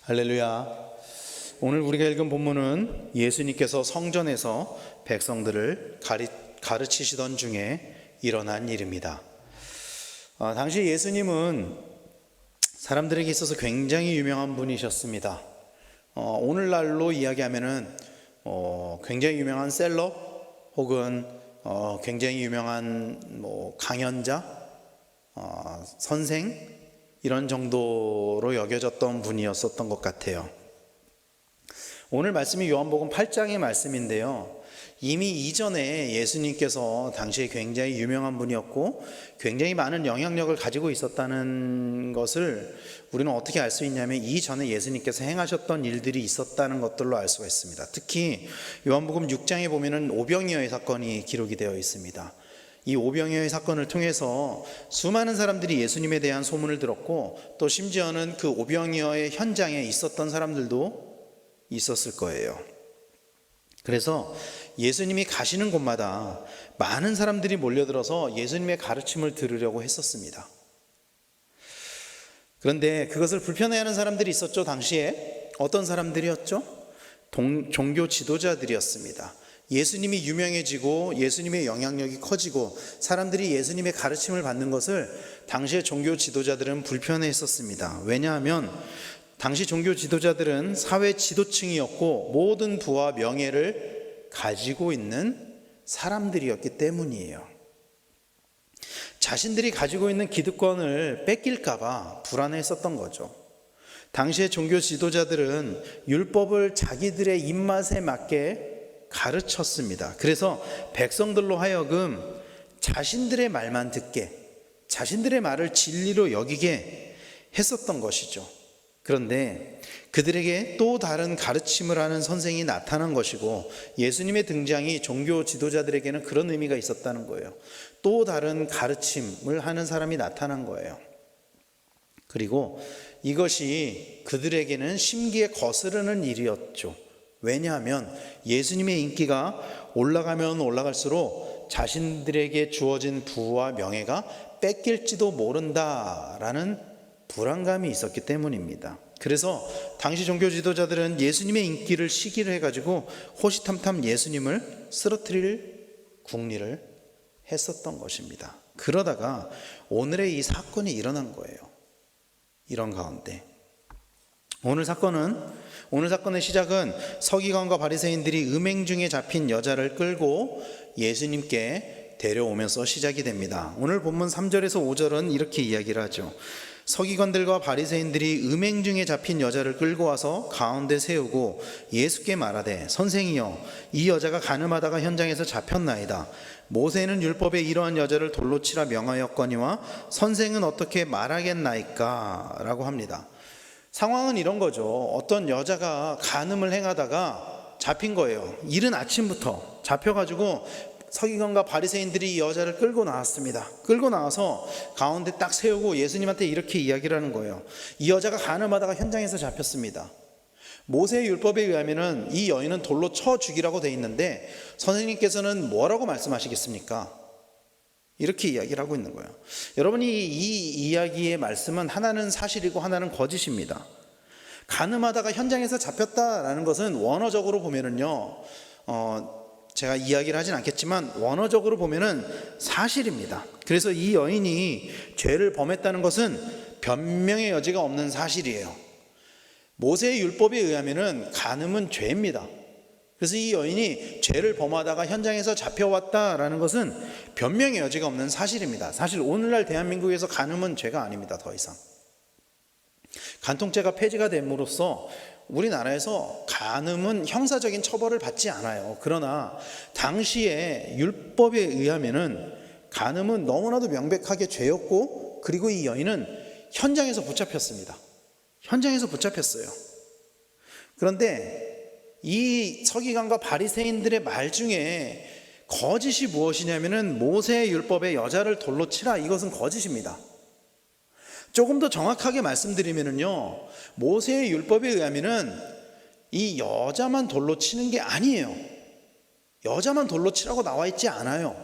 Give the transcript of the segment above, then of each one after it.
할렐루야. 오늘 우리가 읽은 본문은 예수님께서 성전에서 백성들을 가르치시던 중에 일어난 일입니다. 당시 예수님은 사람들에게 있어서 굉장히 유명한 분이셨습니다. 오늘날로 이야기하면은 굉장히 유명한 셀럽 혹은 굉장히 유명한 강연자, 선생 이런 정도로 여겨졌던 분이었었던 것 같아요. 오늘 말씀이 요한복음 8장의 말씀인데요. 이미 이전에 예수님께서 당시에 굉장히 유명한 분이었고 굉장히 많은 영향력을 가지고 있었다는 것을 우리는 어떻게 알 수 있냐면 이전에 예수님께서 행하셨던 일들이 있었다는 것들로 알 수가 있습니다. 특히 요한복음 6장에 보면은 오병이어의 사건이 기록이 되어 있습니다. 이 오병이어의 사건을 통해서 수많은 사람들이 예수님에 대한 소문을 들었고 또 심지어는 그 오병이어의 현장에 있었던 사람들도 있었을 거예요. 그래서 예수님이 가시는 곳마다 많은 사람들이 몰려들어서 예수님의 가르침을 들으려고 했었습니다. 그런데 그것을 불편해하는 사람들이 있었죠. 당시에 어떤 사람들이었죠? 종교 지도자들이었습니다. 예수님이 유명해지고 예수님의 영향력이 커지고 사람들이 예수님의 가르침을 받는 것을 당시의 종교 지도자들은 불편해했었습니다. 왜냐하면 당시 종교 지도자들은 사회 지도층이었고 모든 부와 명예를 가지고 있는 사람들이었기 때문이에요. 자신들이 가지고 있는 기득권을 뺏길까 봐 불안해했었던 거죠. 당시의 종교 지도자들은 율법을 자기들의 입맛에 맞게 가르쳤습니다. 그래서 백성들로 하여금 자신들의 말만 듣게, 자신들의 말을 진리로 여기게 했었던 것이죠. 그런데 그들에게 또 다른 가르침을 하는 선생이 나타난 것이고 예수님의 등장이 종교 지도자들에게는 그런 의미가 있었다는 거예요. 또 다른 가르침을 하는 사람이 나타난 거예요. 그리고 이것이 그들에게는 심기에 거스르는 일이었죠. 왜냐하면 예수님의 인기가 올라가면 올라갈수록 자신들에게 주어진 부와 명예가 뺏길지도 모른다라는 불안감이 있었기 때문입니다. 그래서 당시 종교 지도자들은 예수님의 인기를 시기를 해가지고 호시탐탐 예수님을 쓰러뜨릴 궁리를 했었던 것입니다. 그러다가 오늘의 이 사건이 일어난 거예요. 이런 가운데 오늘 사건의 시작은 서기관과 바리새인들이 음행 중에 잡힌 여자를 끌고 예수님께 데려오면서 시작이 됩니다. 오늘 본문 3절에서 5절은 이렇게 이야기를 하죠. 서기관들과 바리새인들이 음행 중에 잡힌 여자를 끌고 와서 가운데 세우고 예수께 말하되 선생이여 이 여자가 간음하다가 현장에서 잡혔나이다. 모세는 율법에 이러한 여자를 돌로 치라 명하였거니와 선생은 어떻게 말하겠나이까? 라고 합니다. 상황은 이런 거죠. 어떤 여자가 간음을 행하다가 잡힌 거예요. 이른 아침부터 잡혀가지고 서기관과 바리새인들이 이 여자를 끌고 나왔습니다. 끌고 나와서 가운데 딱 세우고 예수님한테 이렇게 이야기를 하는 거예요. 이 여자가 간음하다가 현장에서 잡혔습니다. 모세의 율법에 의하면은 이 여인은 돌로 쳐 죽이라고 돼 있는데 선생님께서는 뭐라고 말씀하시겠습니까? 이렇게 이야기를 하고 있는 거예요. 여러분이 이 이야기의 말씀은 하나는 사실이고 하나는 거짓입니다. 간음하다가 현장에서 잡혔다라는 것은 원어적으로 보면은요, 제가 이야기를 하진 않겠지만 원어적으로 보면은 사실입니다. 그래서 이 여인이 죄를 범했다는 것은 변명의 여지가 없는 사실이에요. 모세의 율법에 의하면은 간음은 죄입니다. 그래서 이 여인이 죄를 범하다가 현장에서 잡혀왔다라는 것은 변명의 여지가 없는 사실입니다. 사실 오늘날 대한민국에서 간음은 죄가 아닙니다. 더 이상 간통죄가 폐지가 됨으로써 우리나라에서 간음은 형사적인 처벌을 받지 않아요. 그러나 당시에 율법에 의하면은 간음은 너무나도 명백하게 죄였고 그리고 이 여인은 현장에서 붙잡혔습니다. 현장에서 붙잡혔어요. 그런데 이 서기관과 바리새인들의 말 중에 거짓이 무엇이냐면은 모세의 율법에 여자를 돌로 치라, 이것은 거짓입니다. 조금 더 정확하게 말씀드리면은요, 모세의 율법에 의하면은 이 여자만 돌로 치는 게 아니에요. 여자만 돌로 치라고 나와 있지 않아요.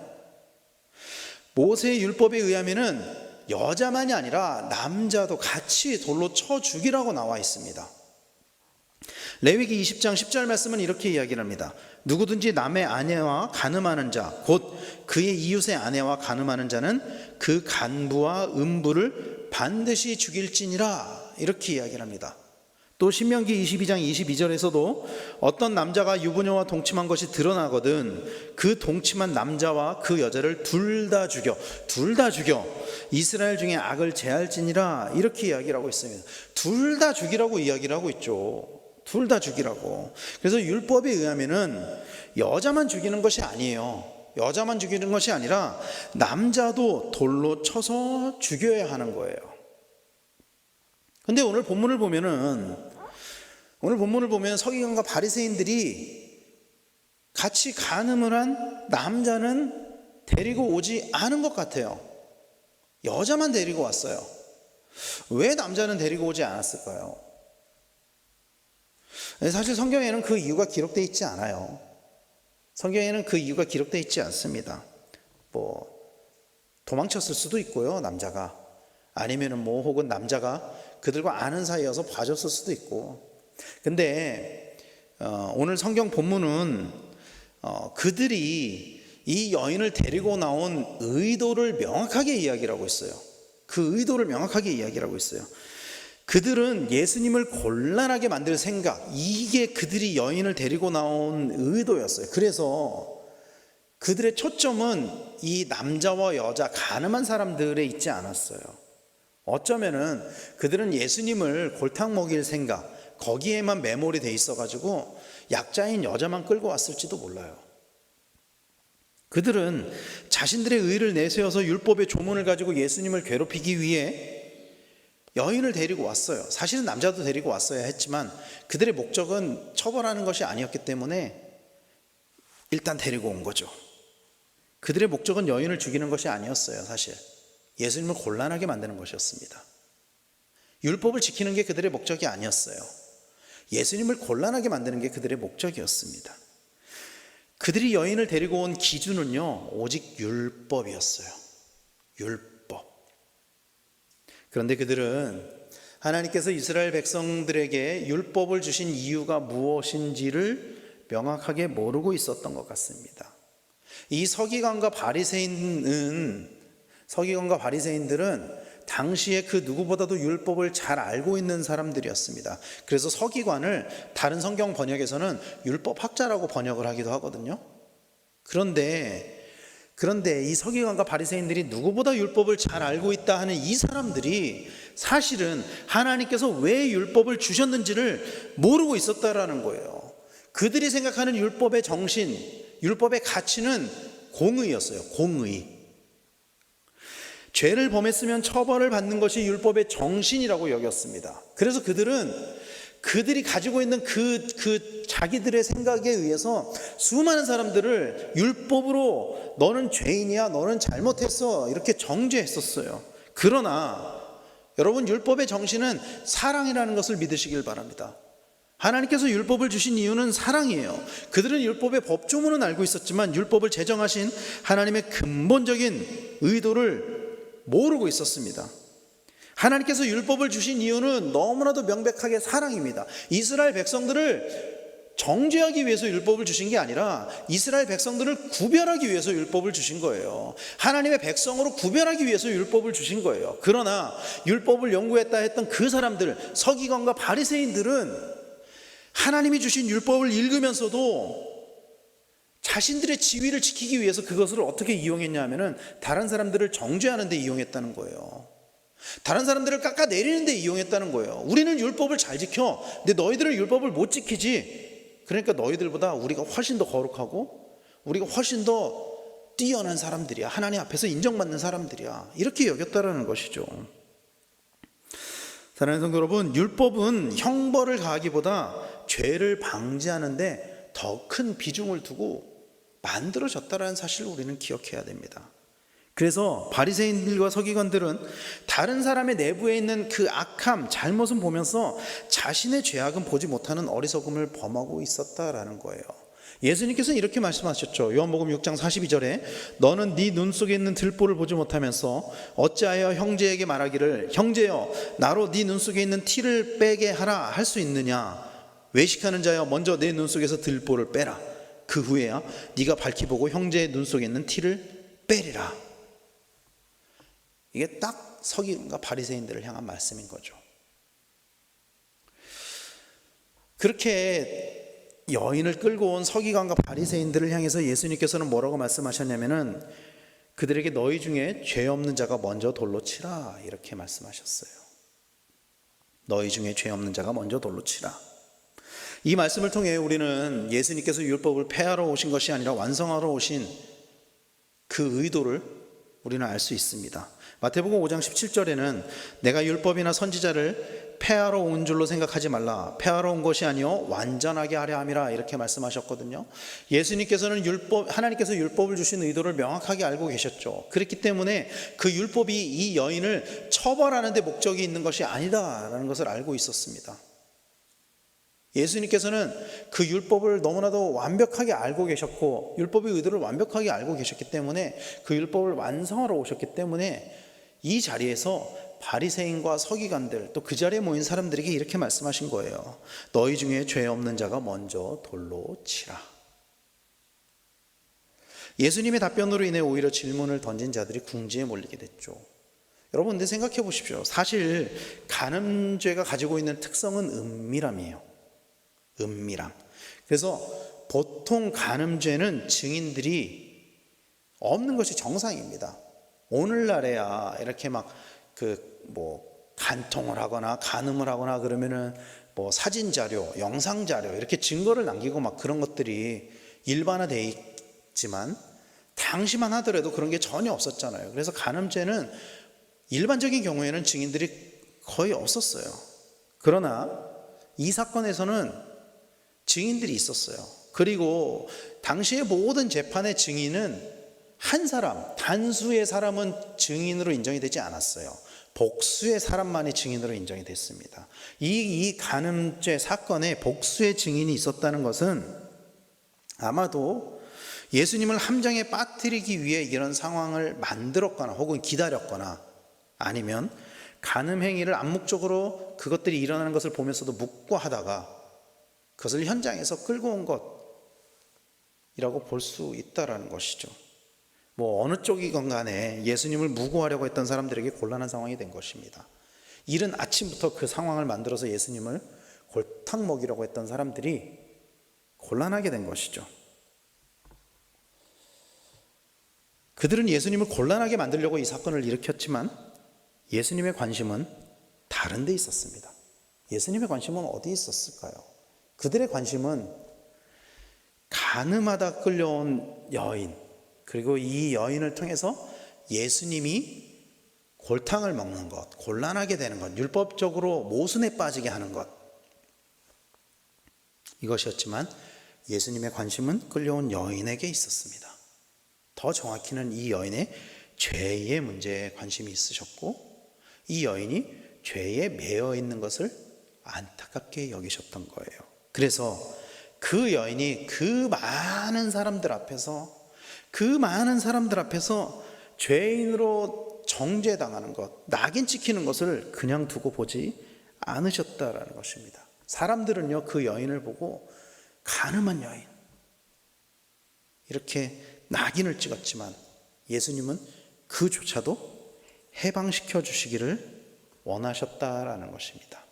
모세의 율법에 의하면은 여자만이 아니라 남자도 같이 돌로 쳐 죽이라고 나와 있습니다. 레위기 20장 10절 말씀은 이렇게 이야기를 합니다. 누구든지 남의 아내와 간음하는 자, 곧 그의 이웃의 아내와 간음하는 자는 그 간부와 음부를 반드시 죽일지니라, 이렇게 이야기를 합니다. 또 신명기 22장 22절에서도 어떤 남자가 유부녀와 동침한 것이 드러나거든 그 동침한 남자와 그 여자를 둘 다 죽여 이스라엘 중에 악을 제할지니라, 이렇게 이야기를 하고 있습니다. 둘 다 죽이라고 이야기를 하고 있죠. 둘 다 죽이라고. 그래서 율법에 의하면은 여자만 죽이는 것이 아니에요. 여자만 죽이는 것이 아니라 남자도 돌로 쳐서 죽여야 하는 거예요. 근데 오늘 본문을 보면 서기관과 바리새인들이 같이 간음을 한 남자는 데리고 오지 않은 것 같아요. 여자만 데리고 왔어요. 왜 남자는 데리고 오지 않았을까요? 사실 성경에는 그 이유가 기록되어 있지 않아요. 성경에는 그 이유가 기록되어 있지 않습니다. 도망쳤을 수도 있고요, 남자가. 아니면은 혹은 남자가 그들과 아는 사이여서 봐줬을 수도 있고. 근데 오늘 성경 본문은 그들이 이 여인을 데리고 나온 의도를 명확하게 이야기를 하고 있어요. 그 의도를 명확하게 이야기를 하고 있어요. 그들은 예수님을 곤란하게 만들 생각, 이게 그들이 여인을 데리고 나온 의도였어요. 그래서 그들의 초점은 이 남자와 여자, 가늠한 사람들에 있지 않았어요. 어쩌면은 그들은 예수님을 골탕 먹일 생각, 거기에만 매몰이 돼 있어가지고 약자인 여자만 끌고 왔을지도 몰라요. 그들은 자신들의 의를 내세워서 율법의 조문을 가지고 예수님을 괴롭히기 위해 여인을 데리고 왔어요. 사실은 남자도 데리고 왔어야 했지만 그들의 목적은 처벌하는 것이 아니었기 때문에 일단 데리고 온 거죠. 그들의 목적은 여인을 죽이는 것이 아니었어요. 사실 예수님을 곤란하게 만드는 것이었습니다. 율법을 지키는 게 그들의 목적이 아니었어요. 예수님을 곤란하게 만드는 게 그들의 목적이었습니다. 그들이 여인을 데리고 온 기준은요, 오직 율법이었어요. 율법. 그런데 그들은 하나님께서 이스라엘 백성들에게 율법을 주신 이유가 무엇인지를 명확하게 모르고 있었던 것 같습니다. 이 서기관과 바리새인들은 당시에 그 누구보다도 율법을 잘 알고 있는 사람들이었습니다. 그래서 서기관을 다른 성경 번역에서는 율법학자라고 번역을 하기도 하거든요. 그런데 이 서기관과 바리새인들이 누구보다 율법을 잘 알고 있다 하는 이 사람들이 사실은 하나님께서 왜 율법을 주셨는지를 모르고 있었다라는 거예요. 그들이 생각하는 율법의 정신, 율법의 가치는 공의였어요. 공의. 죄를 범했으면 처벌을 받는 것이 율법의 정신이라고 여겼습니다. 그래서 그들이 가지고 있는 그 자기들의 생각에 의해서 수많은 사람들을 율법으로 너는 죄인이야, 너는 잘못했어, 이렇게 정죄했었어요. 그러나 여러분, 율법의 정신은 사랑이라는 것을 믿으시길 바랍니다. 하나님께서 율법을 주신 이유는 사랑이에요. 그들은 율법의 법조문은 알고 있었지만 율법을 제정하신 하나님의 근본적인 의도를 모르고 있었습니다. 하나님께서 율법을 주신 이유는 너무나도 명백하게 사랑입니다. 이스라엘 백성들을 정죄하기 위해서 율법을 주신 게 아니라 이스라엘 백성들을 구별하기 위해서 율법을 주신 거예요. 하나님의 백성으로 구별하기 위해서 율법을 주신 거예요. 그러나 율법을 연구했다 했던 그 사람들, 서기관과 바리새인들은 하나님이 주신 율법을 읽으면서도 자신들의 지위를 지키기 위해서 그것을 어떻게 이용했냐 하면은 다른 사람들을 정죄하는 데 이용했다는 거예요. 다른 사람들을 깎아내리는 데 이용했다는 거예요. 우리는 율법을 잘 지켜. 근데 너희들은 율법을 못 지키지. 그러니까 너희들보다 우리가 훨씬 더 거룩하고 우리가 훨씬 더 뛰어난 사람들이야. 하나님 앞에서 인정받는 사람들이야. 이렇게 여겼다라는 것이죠. 사랑하는 성도 여러분, 율법은 형벌을 가하기보다 죄를 방지하는 데 더 큰 비중을 두고 만들어졌다라는 사실을 우리는 기억해야 됩니다. 그래서 바리새인들과 서기관들은 다른 사람의 내부에 있는 그 악함, 잘못은 보면서 자신의 죄악은 보지 못하는 어리석음을 범하고 있었다라는 거예요. 예수님께서는 이렇게 말씀하셨죠. 요한복음 6장 42절에 너는 네 눈 속에 있는 들보를 보지 못하면서 어찌하여 형제에게 말하기를 형제여 나로 네 눈 속에 있는 티를 빼게 하라 할 수 있느냐. 외식하는 자여, 먼저 내 눈 속에서 들보를 빼라. 그 후에야 네가 밝히 보고 형제의 눈 속에 있는 티를 빼리라. 이게 딱 서기관과 바리새인들을 향한 말씀인 거죠. 그렇게 여인을 끌고 온 서기관과 바리새인들을 향해서 예수님께서는 뭐라고 말씀하셨냐면은 그들에게 너희 중에 죄 없는 자가 먼저 돌로 치라, 이렇게 말씀하셨어요. 너희 중에 죄 없는 자가 먼저 돌로 치라. 이 말씀을 통해 우리는 예수님께서 율법을 폐하러 오신 것이 아니라 완성하러 오신 그 의도를 우리는 알 수 있습니다. 마태복음 5장 17절에는 내가 율법이나 선지자를 폐하러 온 줄로 생각하지 말라. 폐하러 온 것이 아니요 완전하게 하려 함이라, 이렇게 말씀하셨거든요. 예수님께서는 하나님께서 율법을 주신 의도를 명확하게 알고 계셨죠. 그렇기 때문에 그 율법이 이 여인을 처벌하는 데 목적이 있는 것이 아니다라는 것을 알고 있었습니다. 예수님께서는 그 율법을 너무나도 완벽하게 알고 계셨고 율법의 의도를 완벽하게 알고 계셨기 때문에 그 율법을 완성하러 오셨기 때문에 이 자리에서 바리새인과 서기관들, 또 그 자리에 모인 사람들에게 이렇게 말씀하신 거예요. 너희 중에 죄 없는 자가 먼저 돌로 치라. 예수님의 답변으로 인해 오히려 질문을 던진 자들이 궁지에 몰리게 됐죠. 여러분, 근데 생각해 보십시오. 사실 간음죄가 가지고 있는 특성은 은밀함이에요. 은밀함. 그래서 보통 간음죄는 증인들이 없는 것이 정상입니다. 오늘날에야 이렇게 간통을 하거나 간음을 하거나 그러면은 사진 자료, 영상 자료 이렇게 증거를 남기고 그런 것들이 일반화되어 있지만 당시만 하더라도 그런 게 전혀 없었잖아요. 그래서 간음죄는 일반적인 경우에는 증인들이 거의 없었어요. 그러나 이 사건에서는 증인들이 있었어요. 그리고 당시의 모든 재판의 증인은 한 사람, 단수의 사람은 증인으로 인정이 되지 않았어요. 복수의 사람만이 증인으로 인정이 됐습니다. 이 간음죄 사건에 복수의 증인이 있었다는 것은 아마도 예수님을 함정에 빠뜨리기 위해 이런 상황을 만들었거나 혹은 기다렸거나 아니면 간음 행위를 암묵적으로 그것들이 일어나는 것을 보면서도 묵과하다가 그것을 현장에서 끌고 온 것이라고 볼 수 있다라는 것이죠. 어느 쪽이건 간에 예수님을 무고하려고 했던 사람들에게 곤란한 상황이 된 것입니다. 이른 아침부터 그 상황을 만들어서 예수님을 골탕 먹이려고 했던 사람들이 곤란하게 된 것이죠. 그들은 예수님을 곤란하게 만들려고 이 사건을 일으켰지만 예수님의 관심은 다른 데 있었습니다. 예수님의 관심은 어디 있었을까요? 그들의 관심은 간음하다 끌려온 여인, 그리고 이 여인을 통해서 예수님이 골탕을 먹는 것, 곤란하게 되는 것, 율법적으로 모순에 빠지게 하는 것, 이것이었지만 예수님의 관심은 끌려온 여인에게 있었습니다. 더 정확히는 이 여인의 죄의 문제에 관심이 있으셨고 이 여인이 죄에 매여 있는 것을 안타깝게 여기셨던 거예요. 그래서 그 여인이 그 많은 사람들 앞에서 죄인으로 정죄당하는 것, 낙인 찍히는 것을 그냥 두고 보지 않으셨다라는 것입니다. 사람들은요, 그 여인을 보고 간음한 여인 이렇게 낙인을 찍었지만 예수님은 그조차도 해방시켜 주시기를 원하셨다라는 것입니다.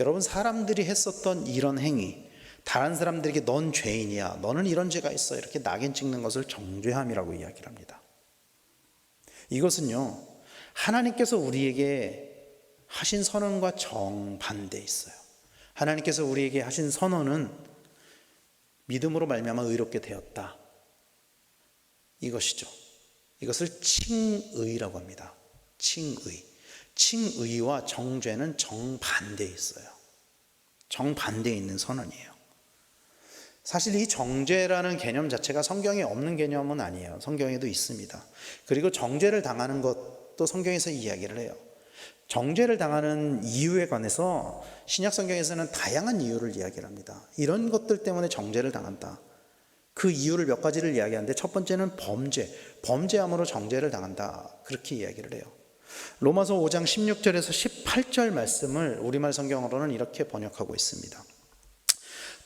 여러분, 사람들이 했었던 이런 행위, 다른 사람들에게 넌 죄인이야, 너는 이런 죄가 있어, 이렇게 낙인 찍는 것을 정죄함이라고 이야기를 합니다. 이것은요, 하나님께서 우리에게 하신 선언과 정반대에 있어요. 하나님께서 우리에게 하신 선언은 믿음으로 말미암아 의롭게 되었다, 이것이죠. 이것을 칭의라고 합니다. 칭의와 정죄는 정반대에 있어요. 정반대에 있는 선언이에요. 사실 이 정죄라는 개념 자체가 성경에 없는 개념은 아니에요. 성경에도 있습니다. 그리고 정죄를 당하는 것도 성경에서 이야기를 해요. 정죄를 당하는 이유에 관해서 신약 성경에서는 다양한 이유를 이야기를 합니다. 이런 것들 때문에 정죄를 당한다. 그 이유를 몇 가지를 이야기하는데 첫 번째는 범죄함으로 정죄를 당한다, 그렇게 이야기를 해요. 로마서 5장 16절에서 18절 말씀을 우리말 성경으로는 이렇게 번역하고 있습니다.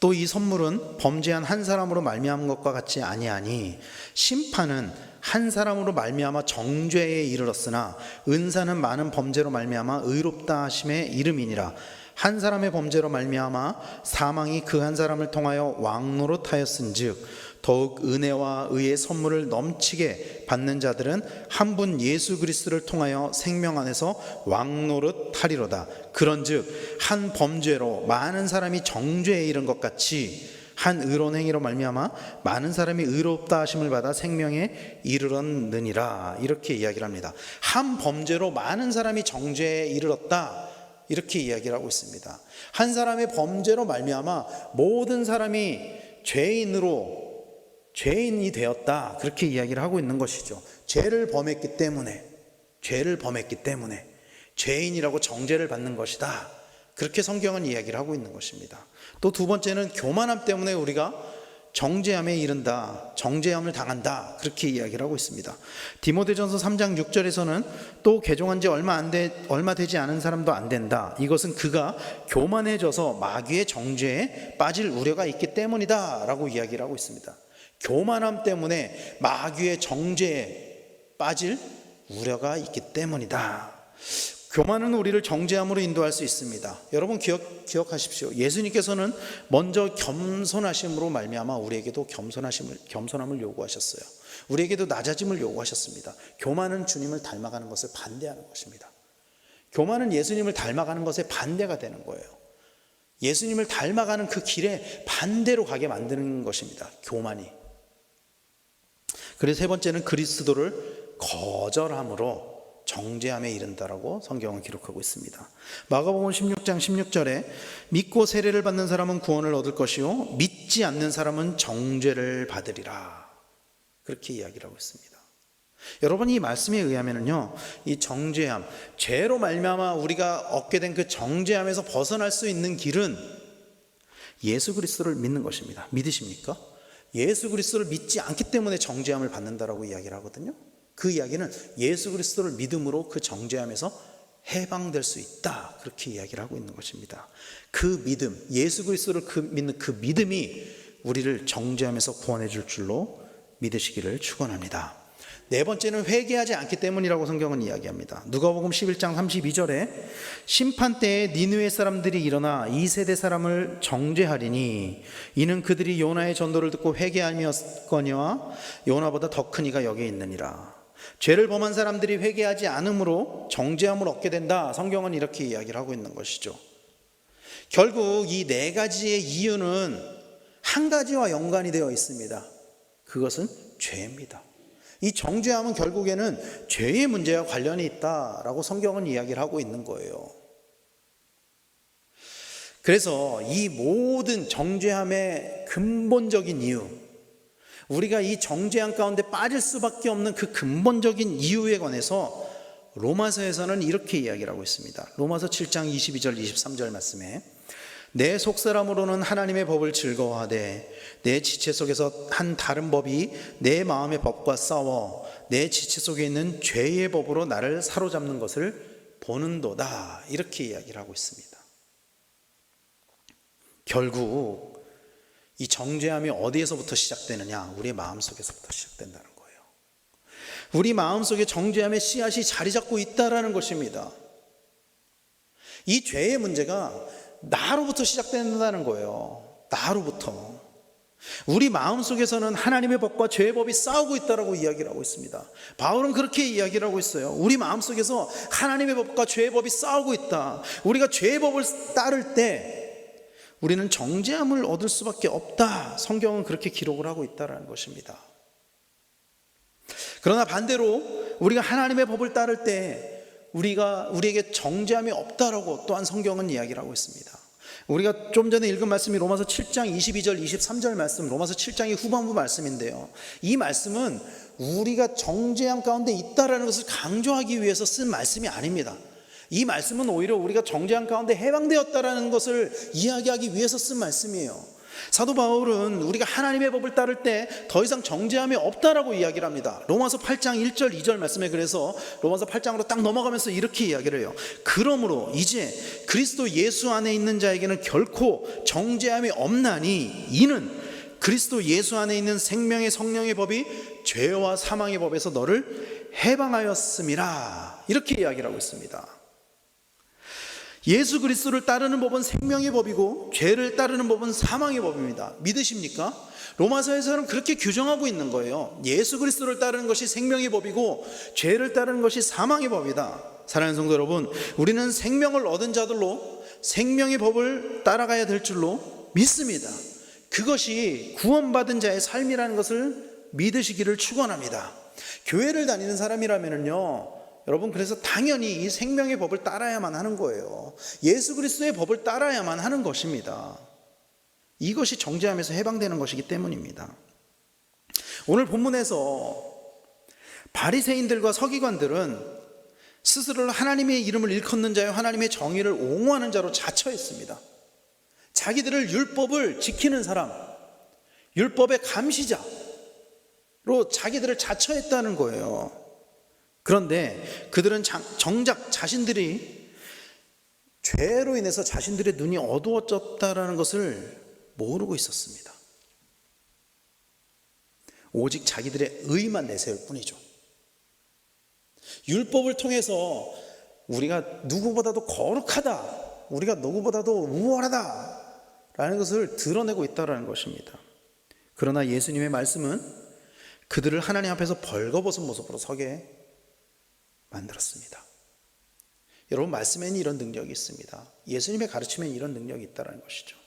또 이 선물은 범죄한 한 사람으로 말미암은 것과 같지 아니하니 심판은 한 사람으로 말미암아 정죄에 이르렀으나 은사는 많은 범죄로 말미암아 의롭다 하심의 이름이니라. 한 사람의 범죄로 말미암아 사망이 그 한 사람을 통하여 왕노릇하였은즉 더욱 은혜와 의의 선물을 넘치게 받는 자들은 한 분 예수 그리스도를 통하여 생명 안에서 왕노릇하리로다. 그런즉 한 범죄로 많은 사람이 정죄에 이른 것 같이 한 의로운 행위로 말미암아 많은 사람이 의롭다 하심을 받아 생명에 이르렀느니라. 이렇게 이야기를 합니다. 한 범죄로 많은 사람이 정죄에 이르렀다, 이렇게 이야기를 하고 있습니다. 한 사람의 범죄로 말미암아 모든 사람이 죄인이 되었다, 그렇게 이야기를 하고 있는 것이죠. 죄를 범했기 때문에 죄인이라고 정죄를 받는 것이다, 그렇게 성경은 이야기를 하고 있는 것입니다. 또 두 번째는 교만함 때문에 우리가 정죄함에 이른다, 정죄함을 당한다, 그렇게 이야기를 하고 있습니다. 디모데전서 3장 6절에서는 또 개종한 지 얼마 되지 않은 사람도 안 된다. 이것은 그가 교만해져서 마귀의 정죄에 빠질 우려가 있기 때문이다 라고 이야기를 하고 있습니다. 교만함 때문에 마귀의 정죄에 빠질 우려가 있기 때문이다. 교만은 우리를 정죄함으로 인도할 수 있습니다. 여러분 기억하십시오. 예수님께서는 먼저 겸손하심으로 말미암아 우리에게도 겸손함을 요구하셨어요. 우리에게도 낮아짐을 요구하셨습니다. 교만은 주님을 닮아가는 것을 반대하는 것입니다. 교만은 예수님을 닮아가는 것에 반대가 되는 거예요. 예수님을 닮아가는 그 길에 반대로 가게 만드는 것입니다, 교만이. 그래서 세 번째는 그리스도를 거절함으로 정죄함에 이른다라고 성경은 기록하고 있습니다. 마가복음 16장 16절에 믿고 세례를 받는 사람은 구원을 얻을 것이요 믿지 않는 사람은 정죄를 받으리라, 그렇게 이야기를 하고 있습니다. 여러분, 이 말씀에 의하면요, 이 정죄함, 죄로 말미암아 우리가 얻게 된 그 정죄함에서 벗어날 수 있는 길은 예수 그리스도를 믿는 것입니다. 믿으십니까? 예수 그리스도를 믿지 않기 때문에 정죄함을 받는다라고 이야기를 하거든요. 그 이야기는 예수 그리스도를 믿음으로 그 정죄함에서 해방될 수 있다, 그렇게 이야기를 하고 있는 것입니다. 그 믿음, 예수 그리스도를 믿는 그 믿음이 우리를 정죄함에서 구원해 줄 줄로 믿으시기를 축원합니다. 네 번째는 회개하지 않기 때문이라고 성경은 이야기합니다. 누가복음 11장 32절에 심판 때에 니느웨 사람들이 일어나 이 세대 사람을 정죄하리니 이는 그들이 요나의 전도를 듣고 회개하였거니와 요나보다 더 큰 이가 여기 있느니라. 죄를 범한 사람들이 회개하지 않으므로 정죄함을 얻게 된다, 성경은 이렇게 이야기를 하고 있는 것이죠. 결국 이 네 가지의 이유는 한 가지와 연관이 되어 있습니다. 그것은 죄입니다. 이 정죄함은 결국에는 죄의 문제와 관련이 있다라고 성경은 이야기를 하고 있는 거예요. 그래서 이 모든 정죄함의 근본적인 이유, 우리가 이 정죄함 가운데 빠질 수밖에 없는 그 근본적인 이유에 관해서 로마서에서는 이렇게 이야기를 하고 있습니다. 로마서 7장 22절 23절 말씀에 내 속사람으로는 하나님의 법을 즐거워하되 내 지체 속에서 한 다른 법이 내 마음의 법과 싸워 내 지체 속에 있는 죄의 법으로 나를 사로잡는 것을 보는도다, 이렇게 이야기를 하고 있습니다. 결국 이 정죄함이 어디에서부터 시작되느냐? 우리의 마음속에서부터 시작된다는 거예요. 우리 마음속에 정죄함의 씨앗이 자리 잡고 있다라는 것입니다. 이 죄의 문제가 나로부터 시작된다는 거예요. 나로부터. 우리 마음속에서는 하나님의 법과 죄의 법이 싸우고 있다라고 이야기를 하고 있습니다. 바울은 그렇게 이야기를 하고 있어요. 우리 마음속에서 하나님의 법과 죄의 법이 싸우고 있다. 우리가 죄의 법을 따를 때 우리는 정죄함을 얻을 수밖에 없다, 성경은 그렇게 기록을 하고 있다는 것입니다. 그러나 반대로 우리가 하나님의 법을 따를 때 우리에게 정죄함이 없다라고 또한 성경은 이야기를 하고 있습니다. 우리가 좀 전에 읽은 말씀이 로마서 7장 22절 23절 말씀, 로마서 7장의 후반부 말씀인데요, 이 말씀은 우리가 정죄함 가운데 있다라는 것을 강조하기 위해서 쓴 말씀이 아닙니다. 이 말씀은 오히려 우리가 정죄함 가운데 해방되었다라는 것을 이야기하기 위해서 쓴 말씀이에요. 사도 바울은 우리가 하나님의 법을 따를 때 더 이상 정죄함이 없다라고 이야기를 합니다. 로마서 8장 1절 2절 말씀에, 그래서 로마서 8장으로 딱 넘어가면서 이렇게 이야기를 해요. 그러므로 이제 그리스도 예수 안에 있는 자에게는 결코 정죄함이 없나니 이는 그리스도 예수 안에 있는 생명의 성령의 법이 죄와 사망의 법에서 너를 해방하였음이라, 이렇게 이야기를 하고 있습니다. 예수 그리스도를 따르는 법은 생명의 법이고 죄를 따르는 법은 사망의 법입니다. 믿으십니까? 로마서에서는 그렇게 규정하고 있는 거예요. 예수 그리스도를 따르는 것이 생명의 법이고 죄를 따르는 것이 사망의 법이다. 사랑하는 성도 여러분, 우리는 생명을 얻은 자들로 생명의 법을 따라가야 될 줄로 믿습니다. 그것이 구원받은 자의 삶이라는 것을 믿으시기를 축원합니다. 교회를 다니는 사람이라면요, 여러분, 그래서 당연히 이 생명의 법을 따라야만 하는 거예요. 예수 그리스도의 법을 따라야만 하는 것입니다. 이것이 정죄함에서 해방되는 것이기 때문입니다. 오늘 본문에서 바리새인들과 서기관들은 스스로를 하나님의 이름을 일컫는 자요, 하나님의 정의를 옹호하는 자로 자처했습니다. 자기들을 율법을 지키는 사람, 율법의 감시자로 자기들을 자처했다는 거예요. 그런데 그들은 정작 자신들이 죄로 인해서 자신들의 눈이 어두워졌다라는 것을 모르고 있었습니다. 오직 자기들의 의만 내세울 뿐이죠. 율법을 통해서 우리가 누구보다도 거룩하다, 우리가 누구보다도 우월하다 라는 것을 드러내고 있다는 것입니다. 그러나 예수님의 말씀은 그들을 하나님 앞에서 벌거벗은 모습으로 서게 만들었습니다. 여러분, 말씀에는 이런 능력이 있습니다. 예수님의 가르침에는 이런 능력이 있다는 것이죠.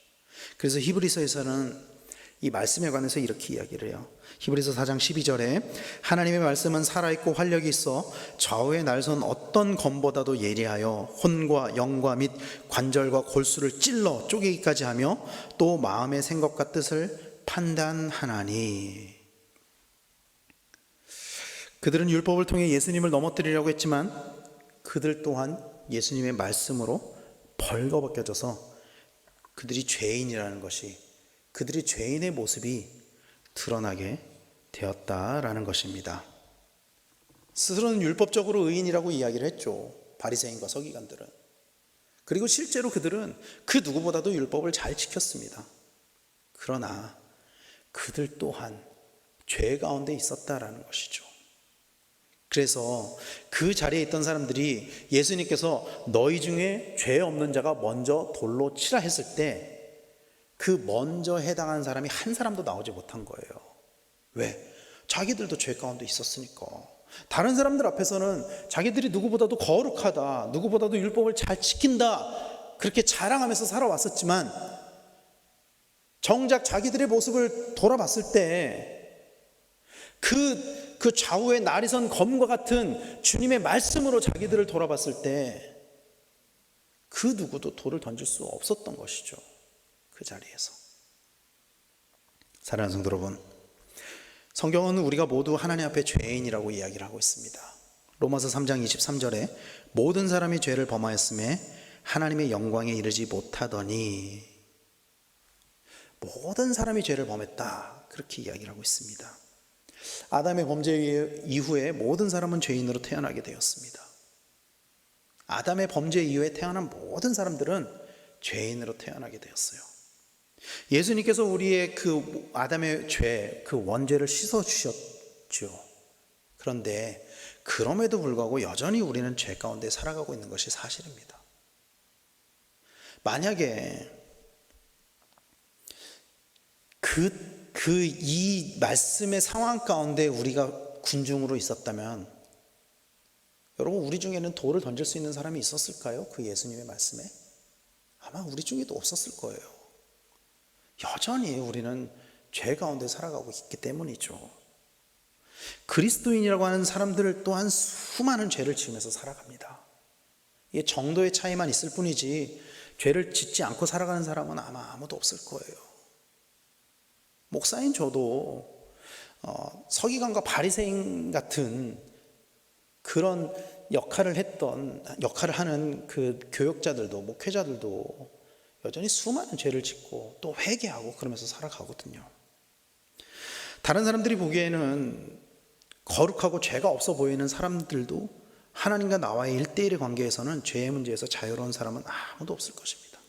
그래서 히브리서에서는 이 말씀에 관해서 이렇게 이야기를 해요. 히브리서 4장 12절에 하나님의 말씀은 살아있고 활력이 있어 좌우에 날선 어떤 검보다도 예리하여 혼과 영과 및 관절과 골수를 찔러 쪼개기까지 하며 또 마음의 생각과 뜻을 판단하나니. 그들은 율법을 통해 예수님을 넘어뜨리려고 했지만 그들 또한 예수님의 말씀으로 벌거벗겨져서 그들이 죄인이라는 것이, 그들이 죄인의 모습이 드러나게 되었다라는 것입니다. 스스로는 율법적으로 의인이라고 이야기를 했죠, 바리새인과 서기관들은. 그리고 실제로 그들은 그 누구보다도 율법을 잘 지켰습니다. 그러나 그들 또한 죄 가운데 있었다라는 것이죠. 그래서 그 자리에 있던 사람들이 예수님께서 너희 중에 죄 없는 자가 먼저 돌로 치라 했을 때 그 먼저 해당한 사람이 한 사람도 나오지 못한 거예요. 왜? 자기들도 죄 가운데 있었으니까. 다른 사람들 앞에서는 자기들이 누구보다도 거룩하다, 누구보다도 율법을 잘 지킨다, 그렇게 자랑하면서 살아왔었지만 정작 자기들의 모습을 돌아봤을 때 그 좌우에 날이 선 검과 같은 주님의 말씀으로 자기들을 돌아봤을 때 그 누구도 돌을 던질 수 없었던 것이죠. 그 자리에서. 사랑하는 성도 여러분, 성경은 우리가 모두 하나님 앞에 죄인이라고 이야기를 하고 있습니다. 로마서 3장 23절에 모든 사람이 죄를 범하였음에 하나님의 영광에 이르지 못하더니, 모든 사람이 죄를 범했다, 그렇게 이야기를 하고 있습니다. 아담의 범죄 이후에 모든 사람은 죄인으로 태어나게 되었습니다. 아담의 범죄 이후에 태어난 모든 사람들은 죄인으로 태어나게 되었어요. 예수님께서 우리의 그 아담의 죄, 그 원죄를 씻어주셨죠. 그런데 그럼에도 불구하고 여전히 우리는 죄 가운데 살아가고 있는 것이 사실입니다. 만약에 이 말씀의 상황 가운데 우리가 군중으로 있었다면, 여러분, 우리 중에는 돌을 던질 수 있는 사람이 있었을까요? 그 예수님의 말씀에? 아마 우리 중에도 없었을 거예요. 여전히 우리는 죄 가운데 살아가고 있기 때문이죠. 그리스도인이라고 하는 사람들 또한 수많은 죄를 지으면서 살아갑니다. 이게 정도의 차이만 있을 뿐이지 죄를 짓지 않고 살아가는 사람은 아마 아무도 없을 거예요. 목사인 저도 서기관과 바리새인 같은 그런 역할을 하는 그 교역자들도, 목회자들도 여전히 수많은 죄를 짓고 또 회개하고 그러면서 살아가거든요. 다른 사람들이 보기에는 거룩하고 죄가 없어 보이는 사람들도 하나님과 나와의 1대1의 관계에서는 죄의 문제에서 자유로운 사람은 아무도 없을 것입니다.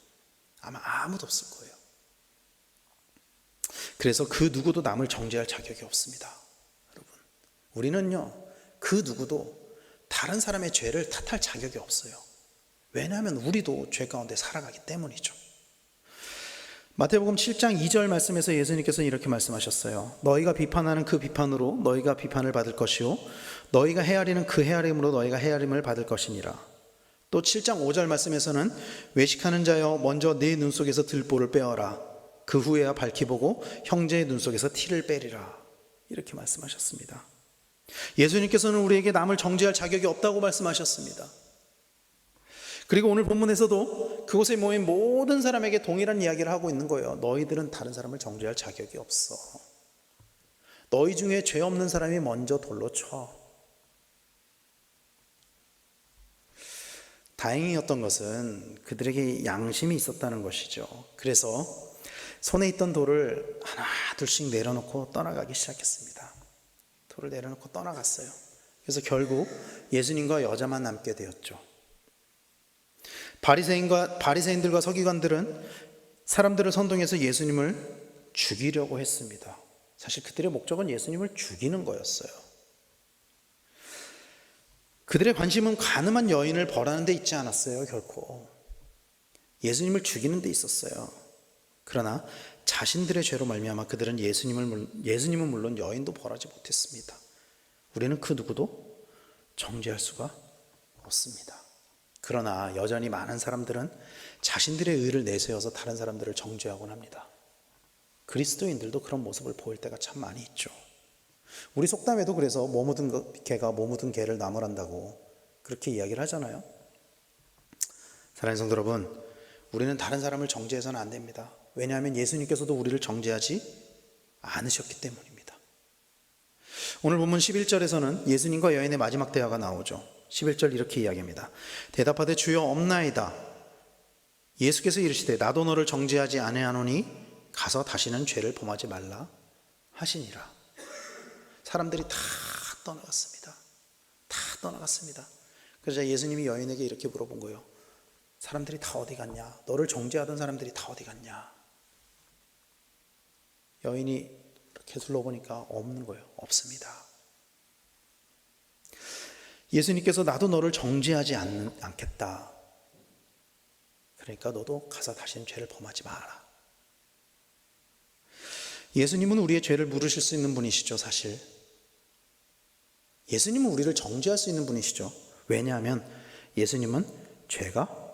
아마 아무도 없을 거예요. 그래서 그 누구도 남을 정죄할 자격이 없습니다. 여러분, 우리는요, 그 누구도 다른 사람의 죄를 탓할 자격이 없어요. 왜냐하면 우리도 죄 가운데 살아가기 때문이죠. 마태복음 7장 2절 말씀에서 예수님께서 이렇게 말씀하셨어요. 너희가 비판하는 그 비판으로 너희가 비판을 받을 것이요 너희가 헤아리는 그 헤아림으로 너희가 헤아림을 받을 것이니라. 또 7장 5절 말씀에서는 외식하는 자여 먼저 네 눈 속에서 들보를 빼어라. 그 후에야 밝히 보고 형제의 눈 속에서 티를 빼리라. 이렇게 말씀하셨습니다. 예수님께서는 우리에게 남을 정죄할 자격이 없다고 말씀하셨습니다. 그리고 오늘 본문에서도 그곳에 모인 모든 사람에게 동일한 이야기를 하고 있는 거예요. 너희들은 다른 사람을 정죄할 자격이 없어. 너희 중에 죄 없는 사람이 먼저 돌로 쳐. 다행이었던 것은 그들에게 양심이 있었다는 것이죠. 그래서 손에 있던 돌을 하나 둘씩 내려놓고 떠나가기 시작했습니다. 돌을 내려놓고 떠나갔어요. 그래서 결국 예수님과 여자만 남게 되었죠. 바리새인들과 서기관들은 사람들을 선동해서 예수님을 죽이려고 했습니다. 사실 그들의 목적은 예수님을 죽이는 거였어요. 그들의 관심은 가늠한 여인을 벌하는 데 있지 않았어요. 결코 예수님을 죽이는 데 있었어요. 그러나 자신들의 죄로 말미암아 그들은 예수님은 물론 여인도 벌하지 못했습니다. 우리는 그 누구도 정죄할 수가 없습니다. 그러나 여전히 많은 사람들은 자신들의 의를 내세워서 다른 사람들을 정죄하곤 합니다. 그리스도인들도 그런 모습을 보일 때가 참 많이 있죠. 우리 속담에도 그래서 뭐 묻은 개가 뭐 묻은 개를 나무란다고 그렇게 이야기를 하잖아요. 사랑하는 성도 여러분, 우리는 다른 사람을 정죄해서는 안 됩니다. 왜냐하면 예수님께서도 우리를 정죄하지 않으셨기 때문입니다. 오늘 본문 11절에서는 예수님과 여인의 마지막 대화가 나오죠. 11절 이렇게 이야기합니다. 대답하되 주여 없나이다. 예수께서 이르시되 나도 너를 정죄하지 아니하노니 가서 다시는 죄를 범하지 말라 하시니라. 사람들이 다 떠나갔습니다. 다 떠나갔습니다. 그러자 예수님이 여인에게 이렇게 물어본 거예요. 사람들이 다 어디 갔냐? 너를 정죄하던 사람들이 다 어디 갔냐? 여인이 이렇게 둘러보니까 없는 거예요. 없습니다. 예수님께서 나도 너를 정죄하지 않겠다. 그러니까 너도 가서 다시는 죄를 범하지 마라. 예수님은 우리의 죄를 물으실 수 있는 분이시죠. 사실 예수님은 우리를 정죄할 수 있는 분이시죠. 왜냐하면 예수님은 죄가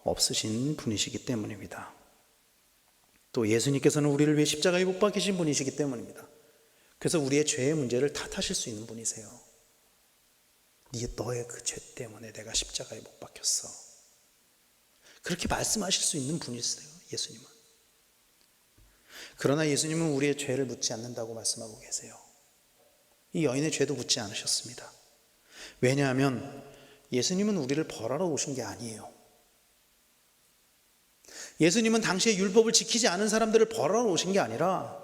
없으신 분이시기 때문입니다. 또 예수님께서는 우리를 위해 십자가에 못 박히신 분이시기 때문입니다. 그래서 우리의 죄의 문제를 탓하실 수 있는 분이세요. 너의 그 죄 때문에 내가 십자가에 못 박혔어. 그렇게 말씀하실 수 있는 분이세요. 예수님은. 그러나 예수님은 우리의 죄를 묻지 않는다고 말씀하고 계세요. 이 여인의 죄도 묻지 않으셨습니다. 왜냐하면 예수님은 우리를 벌하러 오신 게 아니에요. 예수님은 당시에 율법을 지키지 않은 사람들을 벌하러 오신 게 아니라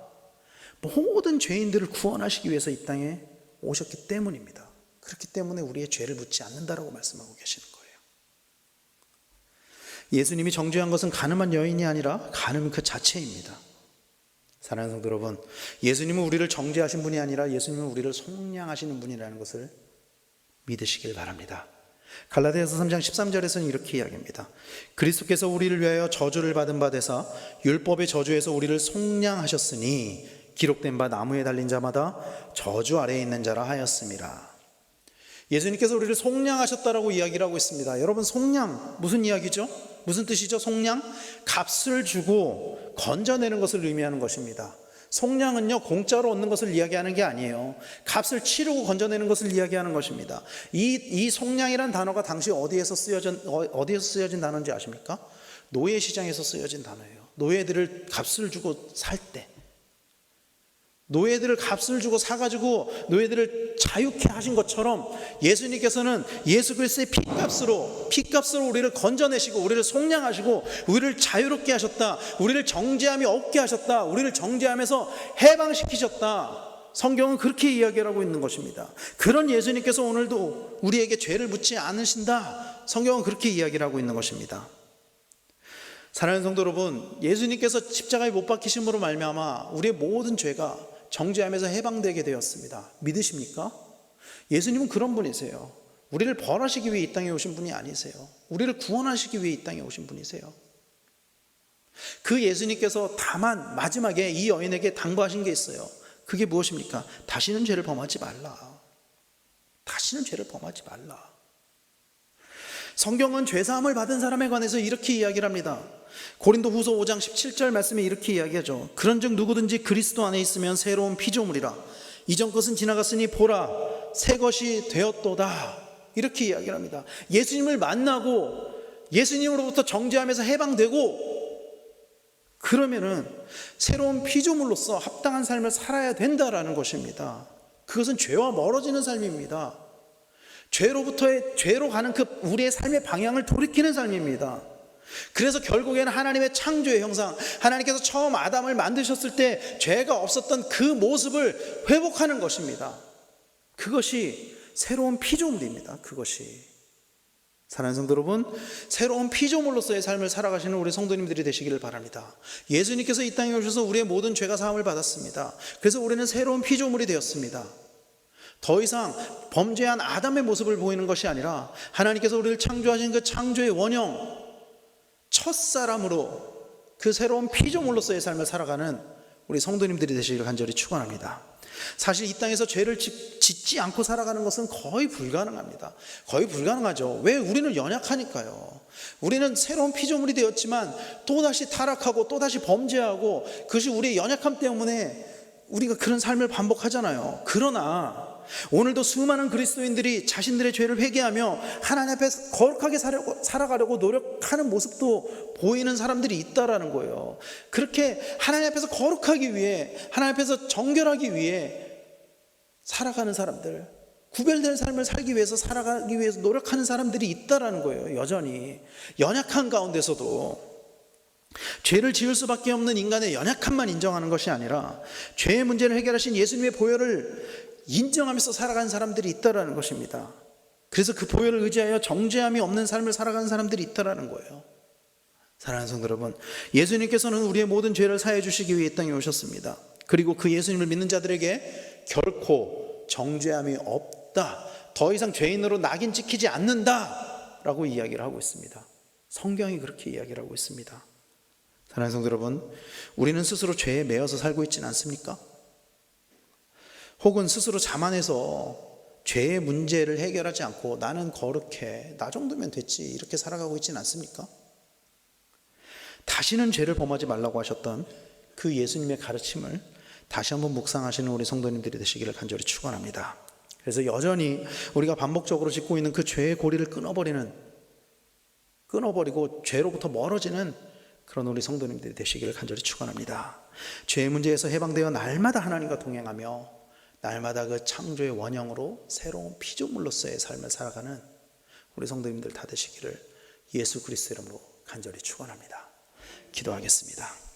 모든 죄인들을 구원하시기 위해서 이 땅에 오셨기 때문입니다. 그렇기 때문에 우리의 죄를 묻지 않는다라고 말씀하고 계시는 거예요. 예수님이 정죄한 것은 가늠한 여인이 아니라 가늠 그 자체입니다. 사랑하는 성도 여러분, 예수님은 우리를 정죄하신 분이 아니라 예수님은 우리를 속량하시는 분이라는 것을 믿으시길 바랍니다. 갈라디아서 3장 13절에서는 이렇게 이야기합니다. 그리스도께서 우리를 위하여 저주를 받은 바 되사 율법의 저주에서 우리를 속량하셨으니 기록된 바 나무에 달린 자마다 저주 아래에 있는 자라 하였음이라. 예수님께서 우리를 속량하셨다라고 이야기를 하고 있습니다. 여러분, 속량 무슨 이야기죠? 무슨 뜻이죠? 속량? 값을 주고 건져내는 것을 의미하는 것입니다. 속량은요, 공짜로 얻는 것을 이야기하는 게 아니에요. 값을 치르고 건져내는 것을 이야기하는 것입니다. 이 속량이라는 단어가 당시 어디에서 쓰여진 단어인지 아십니까? 노예 시장에서 쓰여진 단어예요. 노예들을 값을 주고 살 때, 노예들을 값을 주고 사가지고 노예들을 자유케 하신 것처럼 예수님께서는 예수 그리스도의 피값으로 우리를 건져내시고 우리를 속량하시고 우리를 자유롭게 하셨다. 우리를 정죄함이 없게 하셨다. 우리를 정죄함에서 해방시키셨다. 성경은 그렇게 이야기하고 있는 것입니다. 그런 예수님께서 오늘도 우리에게 죄를 묻지 않으신다. 성경은 그렇게 이야기를 하고 있는 것입니다. 사랑하는 성도 여러분, 예수님께서 십자가에 못 박히심으로 말미암아 우리의 모든 죄가 정죄함에서 해방되게 되었습니다. 믿으십니까? 예수님은 그런 분이세요. 우리를 벌하시기 위해 이 땅에 오신 분이 아니세요. 우리를 구원하시기 위해 이 땅에 오신 분이세요. 그 예수님께서 다만 마지막에 이 여인에게 당부하신 게 있어요. 그게 무엇입니까? 다시는 죄를 범하지 말라. 다시는 죄를 범하지 말라. 성경은 죄사함을 받은 사람에 관해서 이렇게 이야기를 합니다. 고린도후서 5장 17절 말씀에 이렇게 이야기하죠. 그런즉 누구든지 그리스도 안에 있으면 새로운 피조물이라. 이전 것은 지나갔으니 보라 새 것이 되었도다. 이렇게 이야기를 합니다. 예수님을 만나고 예수님으로부터 정죄함에서 해방되고 그러면은 새로운 피조물로서 합당한 삶을 살아야 된다라는 것입니다. 그것은 죄와 멀어지는 삶입니다. 죄로 가는 그 우리의 삶의 방향을 돌이키는 삶입니다. 그래서 결국에는 하나님의 창조의 형상, 하나님께서 처음 아담을 만드셨을 때 죄가 없었던 그 모습을 회복하는 것입니다. 그것이 새로운 피조물입니다. 그것이. 사랑하는 성도 여러분, 새로운 피조물로서의 삶을 살아가시는 우리 성도님들이 되시기를 바랍니다. 예수님께서 이 땅에 오셔서 우리의 모든 죄가 사함을 받았습니다. 그래서 우리는 새로운 피조물이 되었습니다. 더 이상 범죄한 아담의 모습을 보이는 것이 아니라 하나님께서 우리를 창조하신 그 창조의 원형, 첫사람으로 그 새로운 피조물로서의 삶을 살아가는 우리 성도님들이 되시기를 간절히 축원합니다. 사실 이 땅에서 죄를 짓지 않고 살아가는 것은 거의 불가능합니다. 거의 불가능하죠. 왜? 우리는 연약하니까요. 우리는 새로운 피조물이 되었지만 또다시 타락하고 또다시 범죄하고 그것이 우리의 연약함 때문에 우리가 그런 삶을 반복하잖아요. 그러나 오늘도 수많은 그리스도인들이 자신들의 죄를 회개하며 하나님 앞에 거룩하게 살아가려고 노력하는 모습도 보이는 사람들이 있다라는 거예요. 그렇게 하나님 앞에서 거룩하기 위해, 하나님 앞에서 정결하기 위해 살아가는 사람들, 구별된 삶을 살기 위해서 살아가기 위해서 노력하는 사람들이 있다라는 거예요. 여전히 연약한 가운데서도 죄를 지을 수밖에 없는 인간의 연약함만 인정하는 것이 아니라 죄의 문제를 해결하신 예수님의 보혈을 인정하면서 살아가는 사람들이 있다라는 것입니다. 그래서 그 보혈을 의지하여 정죄함이 없는 삶을 살아가는 사람들이 있다라는 거예요. 사랑하는 성도 여러분, 예수님께서는 우리의 모든 죄를 사해 주시기 위해 이 땅에 오셨습니다. 그리고 그 예수님을 믿는 자들에게 결코 정죄함이 없다, 더 이상 죄인으로 낙인 찍히지 않는다 라고 이야기를 하고 있습니다. 성경이 그렇게 이야기를 하고 있습니다. 사랑하는 성도 여러분, 우리는 스스로 죄에 매여서 살고 있지는 않습니까? 혹은 스스로 자만해서 죄의 문제를 해결하지 않고 나는 거룩해, 나 정도면 됐지, 이렇게 살아가고 있지는 않습니까? 다시는 죄를 범하지 말라고 하셨던 그 예수님의 가르침을 다시 한번 묵상하시는 우리 성도님들이 되시기를 간절히 축원합니다. 그래서 여전히 우리가 반복적으로 짓고 있는 그 죄의 고리를 끊어버리고 죄로부터 멀어지는 그런 우리 성도님들이 되시기를 간절히 축원합니다. 죄의 문제에서 해방되어 날마다 하나님과 동행하며 날마다 그 창조의 원형으로 새로운 피조물로서의 삶을 살아가는 우리 성도님들 다 되시기를 예수 그리스도 이름으로 간절히 축원합니다. 기도하겠습니다.